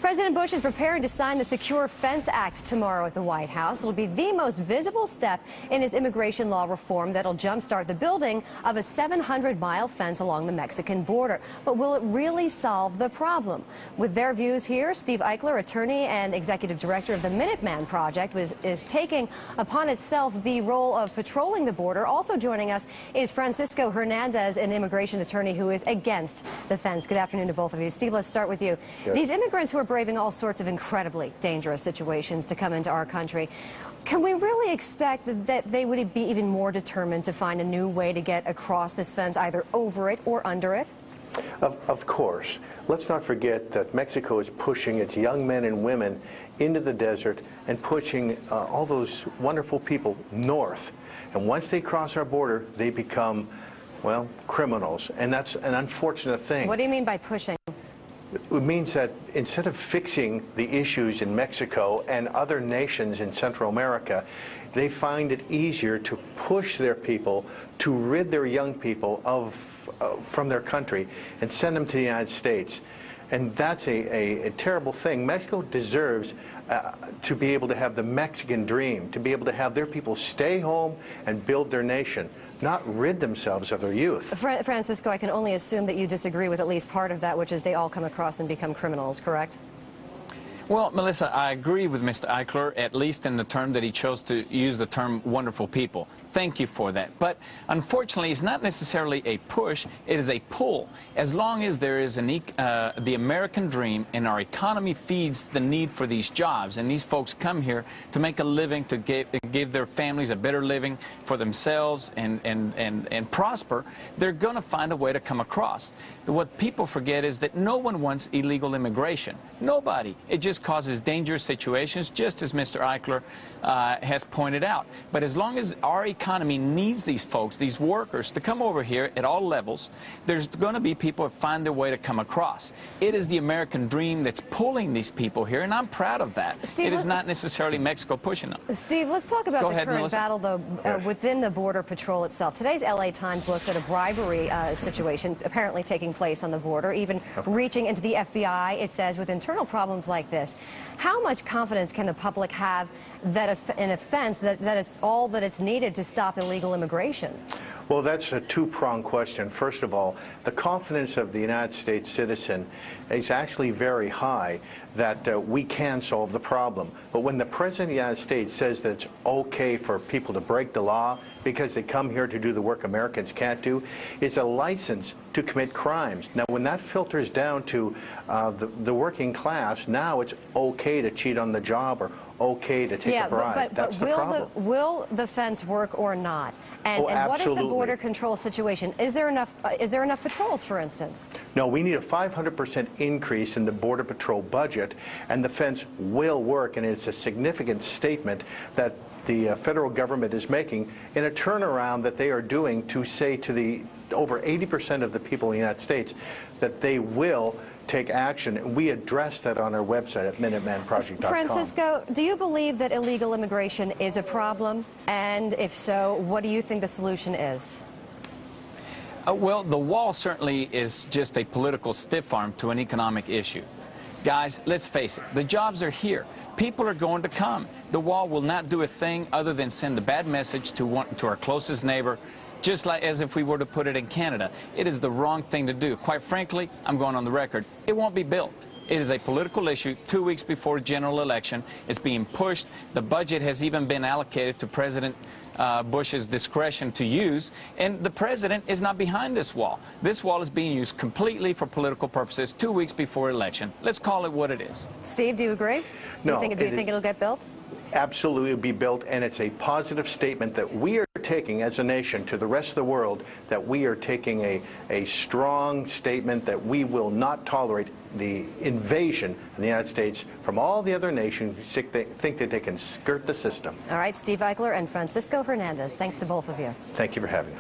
President Bush is preparing to sign the Secure Fence Act tomorrow at the White House. It'll be the most visible step in his immigration law reform that'll jumpstart the building of a 700-mile fence along the Mexican border. But will it really solve the problem? With their views here, Steve Eichler, attorney and executive director of the Minuteman Project, is taking upon itself the role of patrolling the border. Also joining us is Francisco Hernandez, an immigration attorney who is against the fence. Good afternoon to both of you. Steve, let's start with you. Sure. These immigrants who are braving all sorts of incredibly dangerous situations to come into our country, can we really expect that they would be even more determined to find a new way to get across this fence, either over it or under it? Of course. Let's not forget that Mexico is pushing its young men and women into the desert and pushing all those wonderful people north. And once they cross our border, they become, well, criminals. And that's an unfortunate thing. What do you mean by pushing? It means that instead of fixing the issues in Mexico and other nations in Central America, they find it easier to push their people, to rid their young people from their country and send them to the United States. And that's a terrible thing. Mexico deserves to be able to have the Mexican dream, to be able to have their people stay home and build their nation, not rid themselves of their youth. Francisco, I can only assume that you disagree with at least part of that, which is they all come across and become criminals, correct? Well, Melissa, I agree with Mr. Eichler, at least in the term that he chose to use the term wonderful people. Thank you for that. But unfortunately, it's not necessarily a push, it is a pull. As long as there is the American dream and our economy feeds the need for these jobs, and these folks come here to make a living, to give their families a better living for themselves and prosper, they're going to find a way to come across. What people forget is that no one wants illegal immigration. Nobody. It just causes dangerous situations, just as Mr. Eichler has pointed out. But as long as our economy needs these folks, these workers, to come over here at all levels, there's going to be people who find their way to come across. It is the American dream that's pulling these people here, and I'm proud of that. Steve, it is not necessarily Mexico pushing them. Steve, let's talk about the current battle, though, within the Border Patrol itself. Today's LA Times looks at a bribery situation apparently taking place on the border, even reaching into the FBI, it says, with internal problems like this. How much confidence can the public have that in a fence that it's all that it's needed to stop illegal immigration? Well, that's a two-pronged question. First of all, the confidence of the United States citizen is actually very high that we can solve the problem. But when the President of the United States says that it's okay for people to break the law because they come here to do the work Americans can't do, it's a license to commit crimes. Now, when that filters down to the working class, now it's okay to cheat on the job or okay to take a bribe. That's the problem. Will the fence work or not? And what is the border control situation? Is there enough patrols, for instance? No, we need a 500% increase in the Border Patrol budget, and the fence will work, and it's a significant statement that the federal government is making in a turnaround that they are doing to say to the over 80% of the people in the United States that they will take action. And we address that on our website at MinutemanProject.com. Francisco, do you believe that illegal immigration is a problem? And if so, what do you think the solution is? Well, the wall certainly is just a political stiff arm to an economic issue. Guys, let's face it, the jobs are here. People are going to come. The wall will not do a thing other than send a bad message to our closest neighbor, just like as if we were to put it in Canada. It is the wrong thing to do. Quite frankly, I'm going on the record, it won't be built. It is a political issue 2 weeks before a general election. It's being pushed. The budget has even been allocated to President Bush's discretion to use, and the president is not behind this wall. This wall is being used completely for political purposes 2 weeks before election. Let's call it what it is. Steve, do you agree? No. Do you think it'll get built? Absolutely be built, and it's a positive statement that we are taking as a nation to the rest of the world, that we are taking a strong statement that we will not tolerate the invasion of the United States from all the other nations who think that they can skirt the system. All right, Steve Eichler and Francisco Hernandez, thanks to both of you. Thank you for having us.